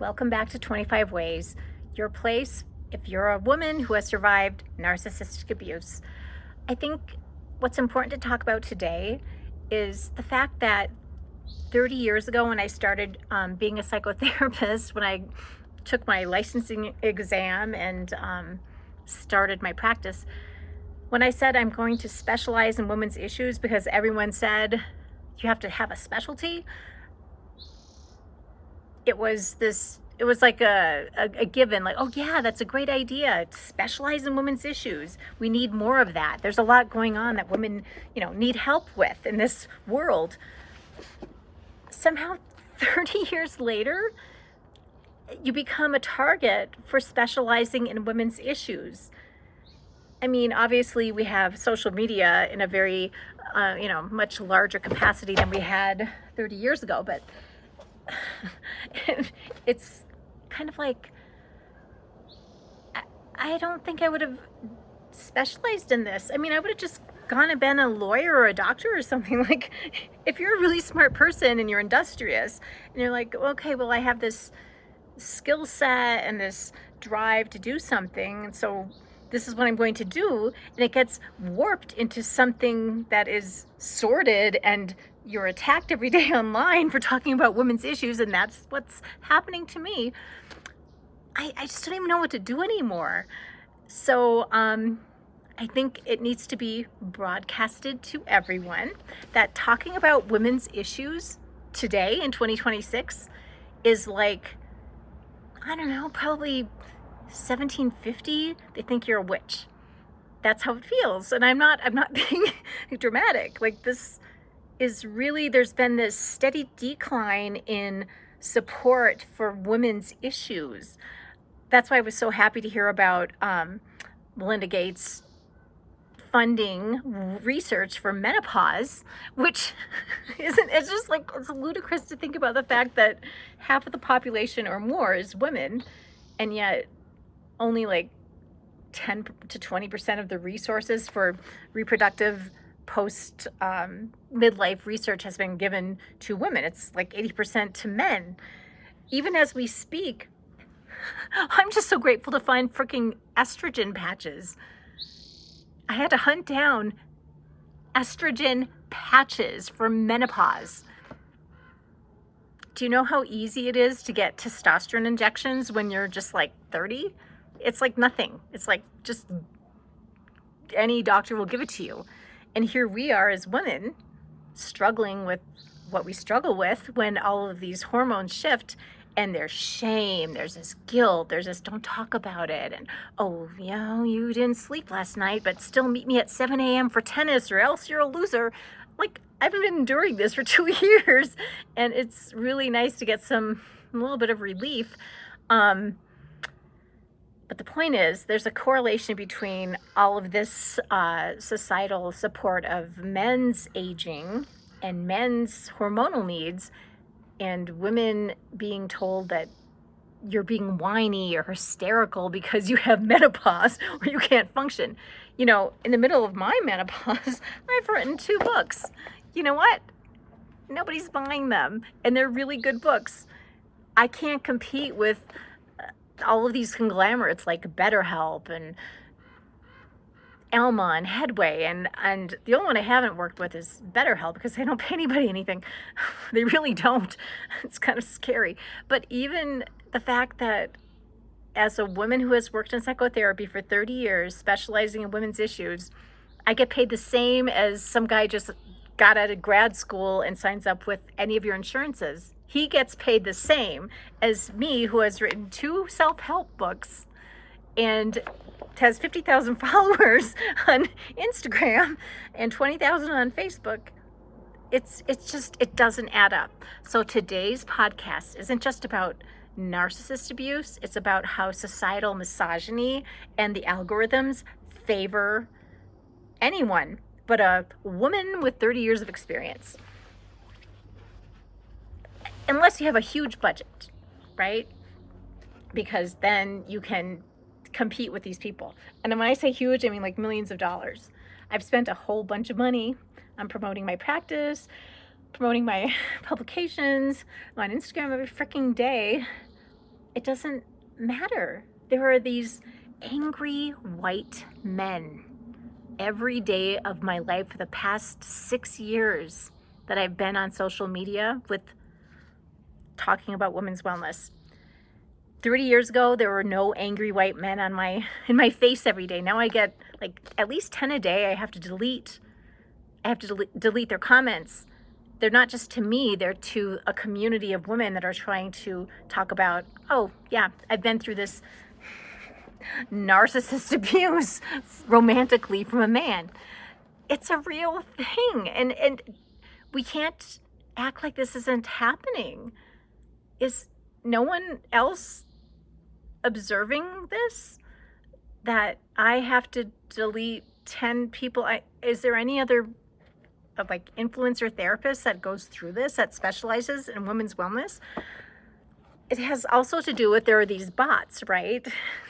Welcome back to 25 Ways, your place if you're a woman who has survived narcissistic abuse. I think what's important to talk about today is the fact that 30 years ago, when I started being a psychotherapist, when I took my licensing exam and started my practice, when I said I'm going to specialize in women's issues because everyone said you have to have a specialty, it was like a given, like, oh yeah, that's a great idea, to specialize in women's issues. We need more of that. There's a lot going on that women, need help with in this world. Somehow 30 years later, you become a target for specializing in women's issues. I mean, obviously we have social media in a very, much larger capacity than we had 30 years ago, but it's kind of like, I don't think I would have specialized in this. I mean, I would have just gone and been a lawyer or a doctor or something. Like, if you're a really smart person and you're industrious and you're like, okay, well, I have this skill set and this drive to do something, and so this is what I'm going to do, and it gets warped into something that is sordid, and you're attacked every day online for talking about women's issues, and that's what's happening to me. I just don't even know what to do anymore. So I think it needs to be broadcasted to everyone that talking about women's issues today in 2026 is like, I don't know, probably 1750. They think you're a witch. That's how it feels. And I'm not being dramatic. Like, this is really, there's been this steady decline in support for women's issues. That's why I was so happy to hear about Melinda Gates funding research for menopause, which it's just like, it's ludicrous to think about the fact that half of the population or more is women, and yet only like 10 to 20% of the resources for reproductive post midlife research has been given to women. It's like 80% to men. Even as we speak, I'm just so grateful to find freaking estrogen patches. I had to hunt down estrogen patches for menopause. Do you know how easy it is to get testosterone injections when you're just like 30? It's like nothing. It's like just any doctor will give it to you. And here we are as women struggling with what we struggle with when all of these hormones shift, and there's shame, there's this guilt, there's this don't talk about it, and oh, you didn't sleep last night, but still meet me at 7 a.m. for tennis or else you're a loser. Like, I've been enduring this for 2 years, and it's really nice to get a little bit of relief. But the point is, there's a correlation between all of this societal support of men's aging and men's hormonal needs, and women being told that you're being whiny or hysterical because you have menopause or you can't function. In the middle of my menopause, I've written 2 books. You know what? Nobody's buying them, and they're really good books. I can't compete with all of these conglomerates like BetterHelp and Alma and Headway, and the only one I haven't worked with is BetterHelp because they don't pay anybody anything. They really don't. It's kind of scary. But even the fact that as a woman who has worked in psychotherapy for 30 years, specializing in women's issues, I get paid the same as some guy just got out of grad school and signs up with any of your insurances. He gets paid the same as me, who has written 2 self-help books and has 50,000 followers on Instagram and 20,000 on Facebook. It's just, it doesn't add up. So today's podcast isn't just about narcissist abuse. It's about how societal misogyny and the algorithms favor anyone but a woman with 30 years of experience. Unless you have a huge budget, right? Because then you can compete with these people. And when I say huge, I mean like millions of dollars. I've spent a whole bunch of money on promoting my practice, promoting my publications on Instagram every freaking day. it doesn't matter. There are these angry white men every day of my life for the past 6 years that I've been on social media with talking about women's wellness. 30 years ago, there were no angry white men in my face every day. Now I get like at least 10 a day. I have to delete their comments. They're not just to me, they're to a community of women that are trying to talk about, oh yeah, I've been through this narcissist abuse romantically from a man. It's a real thing. And we can't act like this isn't happening. Is no one else observing this? That I have to delete 10 people? Is there any other like influencer therapist that goes through this, that specializes in women's wellness? It has also to do with, there are these bots, right?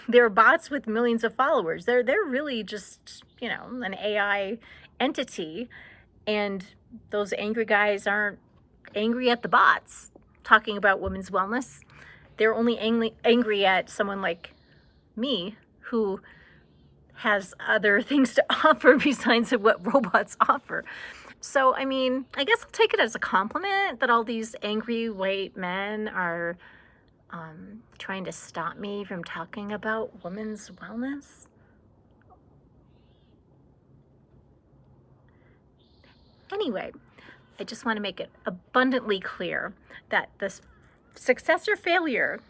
There are bots with millions of followers. They're really just, an AI entity. And those angry guys aren't angry at the bots talking about women's wellness. They're only angry at someone like me who has other things to offer besides what robots offer. So, I mean, I guess I'll take it as a compliment that all these angry white men are trying to stop me from talking about women's wellness. Anyway, I just want to make it abundantly clear that the success or failure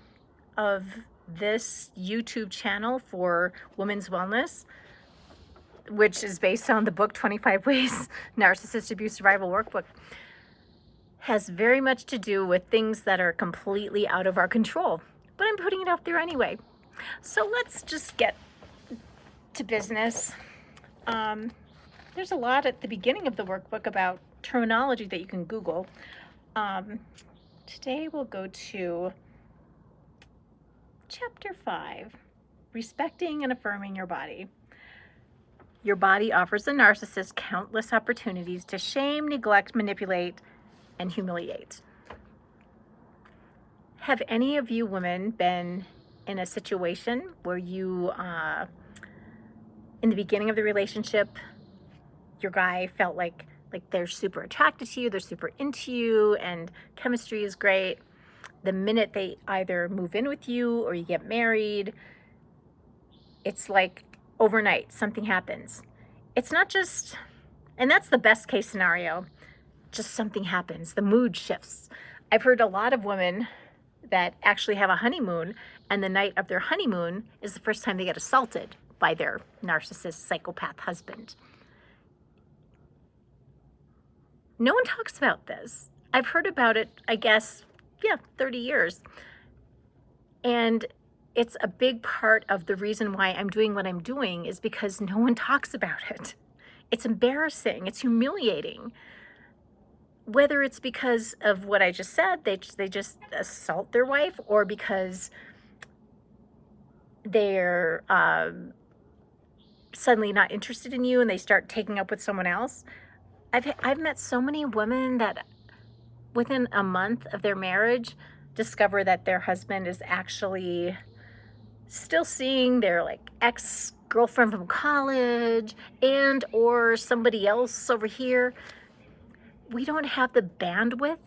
of this YouTube channel for women's wellness, which is based on the book 25 Ways Narcissist Abuse Survival Workbook, has very much to do with things that are completely out of our control. But I'm putting it out there anyway. So let's just get to business. There's a lot at the beginning of the workbook about terminology that you can Google. Today we'll go to Chapter 5, Respecting and Affirming Your Body. Your body offers a narcissist countless opportunities to shame, neglect, manipulate, and humiliate. Have any of you women been in a situation where you, in the beginning of the relationship, your guy felt like they're super attracted to you, they're super into you, and chemistry is great? The minute they either move in with you or you get married, it's like overnight something happens. It's not just, and that's the best case scenario, just something happens, the mood shifts. I've heard a lot of women that actually have a honeymoon, and the night of their honeymoon is the first time they get assaulted by their narcissist psychopath husband. No one talks about this. I've heard about it, I guess, 30 years. And it's a big part of the reason why I'm doing what I'm doing, is because no one talks about it. It's embarrassing. It's humiliating. Whether it's because of what I just said, they just assault their wife, or because they're suddenly not interested in you and they start taking up with someone else. I've met so many women that within a month of their marriage discover that their husband is actually still seeing their ex-girlfriend from college and or somebody else over here. We don't have the bandwidth.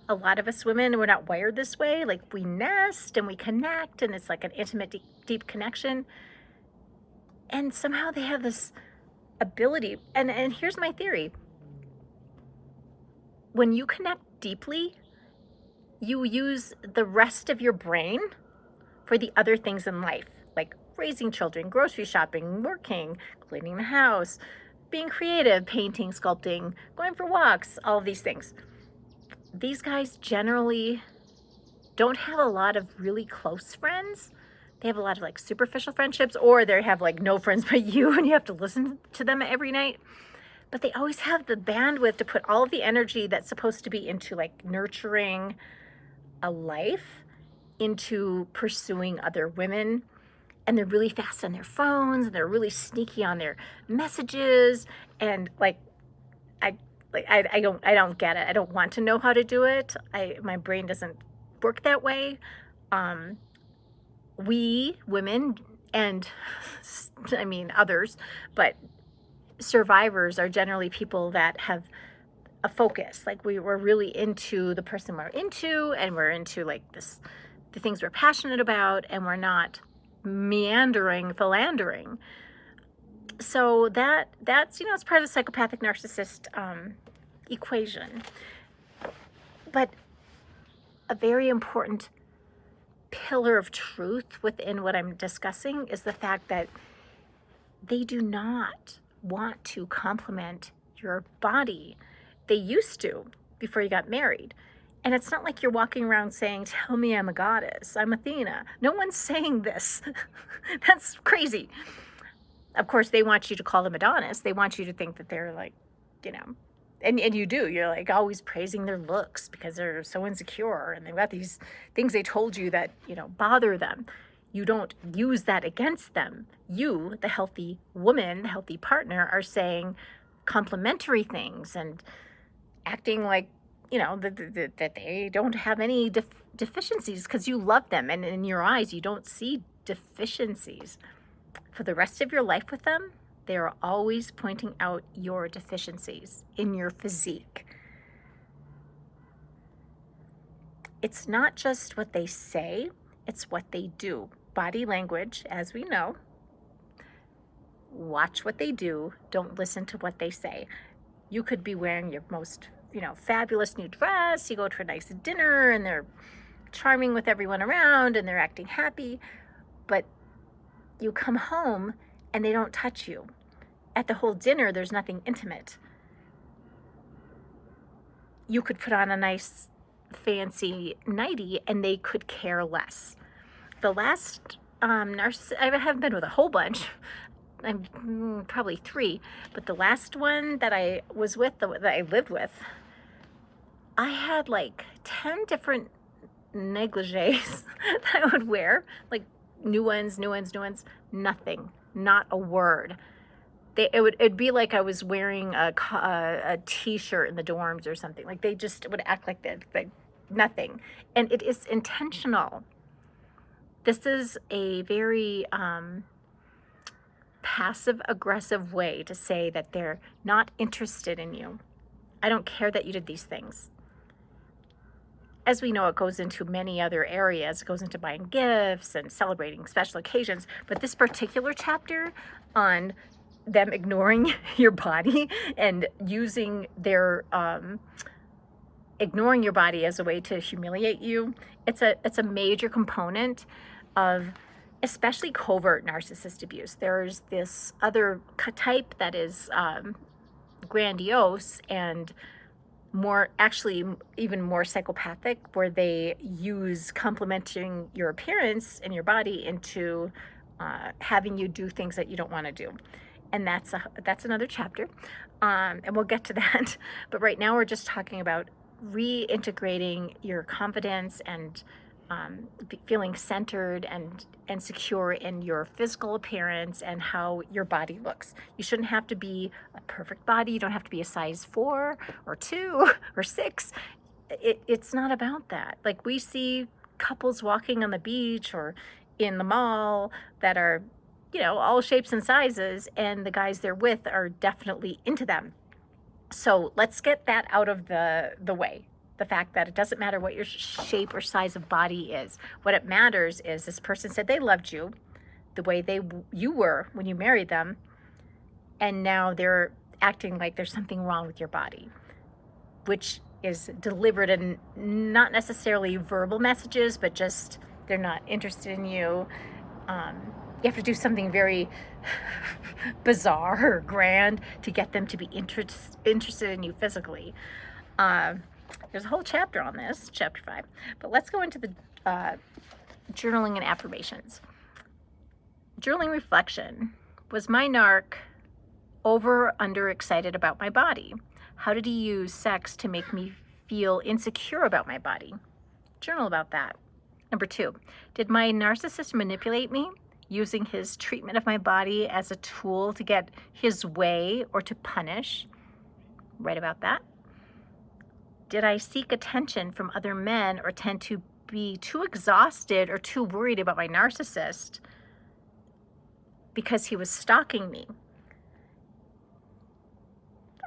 A lot of us women, we're not wired this way. Like, we nest and we connect, and it's like an intimate, deep connection. And somehow they have this ability. And here's my theory. When you connect deeply, you use the rest of your brain for the other things in life, like raising children, grocery shopping, working, cleaning the house, being creative, painting, sculpting, going for walks, all of these things. These guys generally don't have a lot of really close friends. They have a lot of superficial friendships, or they have no friends but you, and you have to listen to them every night. But they always have the bandwidth to put all of the energy that's supposed to be into nurturing a life into pursuing other women. And they're really fast on their phones, and they're really sneaky on their messages. And I don't get it. I don't want to know how to do it. My brain doesn't work that way. we women, and I mean others, but survivors are generally people that have a focus. Like we're really into the person we're into, and we're into like this, the things we're passionate about, and we're not meandering, philandering. So that's it's part of the psychopathic narcissist equation. But a very important pillar of truth within what I'm discussing is the fact that they do not want to compliment your body. They used to before you got married. And it's not like you're walking around saying, tell me I'm a goddess, I'm Athena. No one's saying this. That's crazy. Of course, they want you to call them Adonis. They want you to think that they're like, and you do. You're like always praising their looks because they're so insecure and they've got these things they told you that, bother them. You don't use that against them. You, the healthy woman, the healthy partner, are saying complimentary things and acting like, that they don't have any deficiencies because you love them. And in your eyes, you don't see deficiencies. For the rest of your life with them, they are always pointing out your deficiencies in your physique. It's not just what they say, it's what they do. Body language, as we know. Watch what they do. Don't listen to what they say. You could be wearing your most, fabulous new dress. You go to a nice dinner and they're charming with everyone around and they're acting happy. But you come home and they don't touch you. At the whole dinner, there's nothing intimate. You could put on a nice fancy nightie and they could care less. The last narcissist, I haven't been with a whole bunch, I'm probably 3, but the last one that I was with, that I lived with, I had like 10 different negligees that I would wear, like new ones, nothing, not a word. It'd be like I was wearing a t-shirt in the dorms or something. Like they just would act like that, like nothing. And it is intentional. This is a very passive-aggressive way to say that they're not interested in you. I don't care that you did these things. As we know, it goes into many other areas. It goes into buying gifts and celebrating special occasions. But this particular chapter on them ignoring your body and using their ignoring your body as a way to humiliate you, it's a major component of especially covert narcissist abuse. There's this other type that is grandiose and even more psychopathic, where they use complimenting your appearance and your body into having you do things that you don't want to do. And that's another chapter, and we'll get to that. But right now we're just talking about reintegrating your confidence and feeling centered and secure in your physical appearance and how your body looks. You shouldn't have to be a perfect body. You don't have to be a size 4 or 2 or 6. It's not about that. Like we see couples walking on the beach or in the mall that are, all shapes and sizes, and the guys they're with are definitely into them. So let's get that out of the way. The fact that it doesn't matter what your shape or size of body is. What it matters is this person said they loved you the way you were when you married them, and now they're acting like there's something wrong with your body, which is delivered in not necessarily verbal messages, but just they're not interested in you. You have to do something very bizarre or grand to get them to be interested in you physically. There's a whole chapter on this, chapter 5. But let's go into the journaling and affirmations. Journaling reflection. Was my narc over or under excited about my body? How did he use sex to make me feel insecure about my body? Journal about that. Number 2, did my narcissist manipulate me, using his treatment of my body as a tool to get his way or to punish? Write about that. Did I seek attention from other men or tend to be too exhausted or too worried about my narcissist because he was stalking me.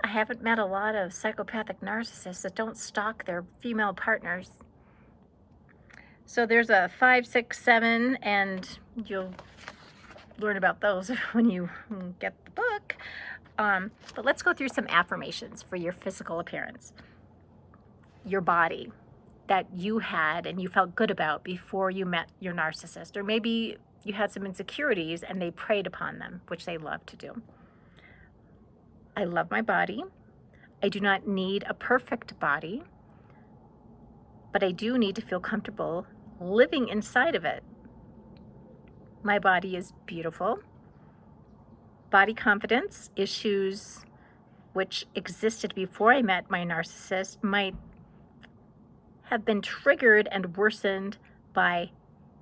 I haven't met a lot of psychopathic narcissists that don't stalk their female partners. So there's a 5, 6, 7, and you'll learn about those when you get the book. But let's go through some affirmations for your physical appearance. Your body that you had and you felt good about before you met your narcissist. Or maybe you had some insecurities and they preyed upon them, which they love to do. I love my body. I do not need a perfect body, but I do need to feel comfortable living inside of it. My body is beautiful. Body confidence issues which existed before I met my narcissist might have been triggered and worsened by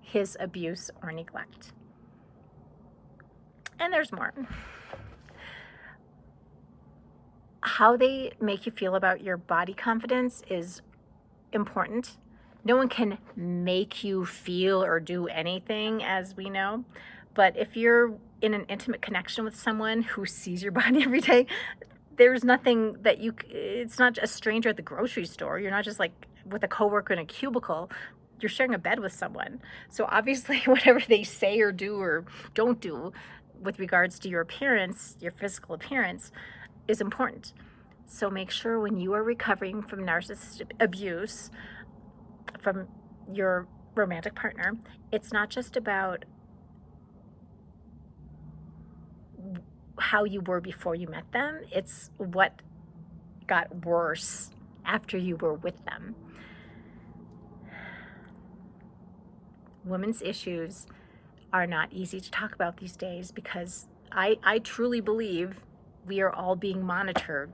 his abuse or neglect. And there's more. How they make you feel about your body confidence is important. No one can make you feel or do anything, as we know. But if you're in an intimate connection with someone who sees your body every day, there's nothing that it's not a stranger at the grocery store. You're not just like with a coworker in a cubicle. You're sharing a bed with someone. So obviously whatever they say or do or don't do with regards to your appearance, your physical appearance, is important. So make sure when you are recovering from narcissistic abuse from your romantic partner, it's not just about how you were before you met them, it's what got worse after you were with them. Women's issues are not easy to talk about these days because I truly believe we are all being monitored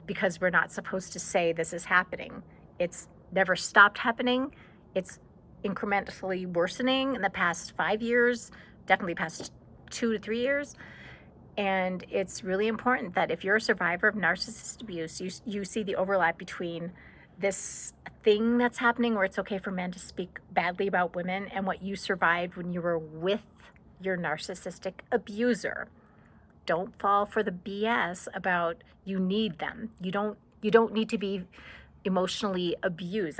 because we're not supposed to say this is happening. It's never stopped happening. It's incrementally worsening in the past 5 years, definitely past 2 to 3 years. And it's really important that if you're a survivor of narcissist abuse, you see the overlap between this thing that's happening where it's okay for men to speak badly about women and what you survived when you were with your narcissistic abuser. Don't fall for the BS about you need them. You don't need to be emotionally abused.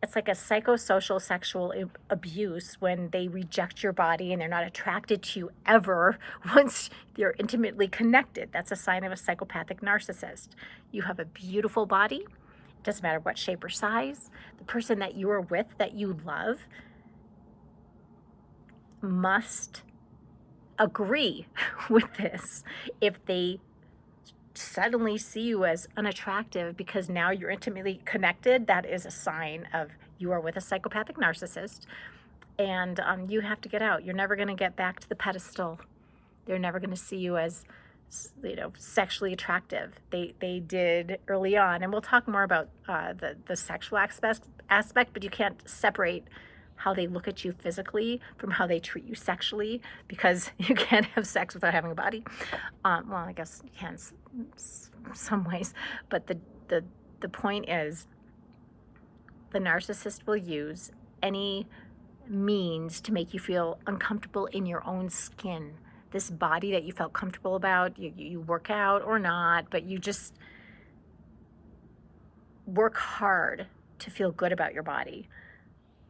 It's like a psychosocial sexual abuse when they reject your body and they're not attracted to you ever once they're intimately connected. That's a sign of a psychopathic narcissist. You have a beautiful body. It doesn't matter what shape or size. The person that you are with, that you love, must agree with this. If they suddenly see you as unattractive because now you're intimately connected, that is a sign of you are with a psychopathic narcissist, and you have to get out. You're never going to get back to the pedestal. They're never going to see you as, sexually attractive. They did early on, and we'll talk more about the sexual aspect, but you can't separate how they look at you physically from how they treat you sexually, because you can't have sex without having a body. Well, I guess you can some ways, but the point is the narcissist will use any means to make you feel uncomfortable in your own skin. This body that you felt comfortable about, you work out or not, but you just work hard to feel good about your body.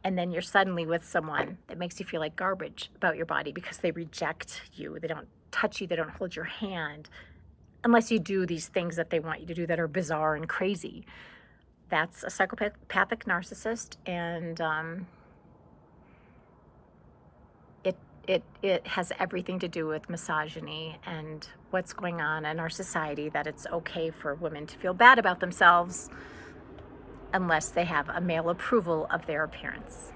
And then you're suddenly with someone that makes you feel like garbage about your body because they reject you. They don't touch you. They don't hold your hand unless you do these things that they want you to do that are bizarre and crazy. That's a psychopathic narcissist, and it has everything to do with misogyny and what's going on in our society, that it's okay for women to feel bad about themselves unless they have a male approval of their appearance.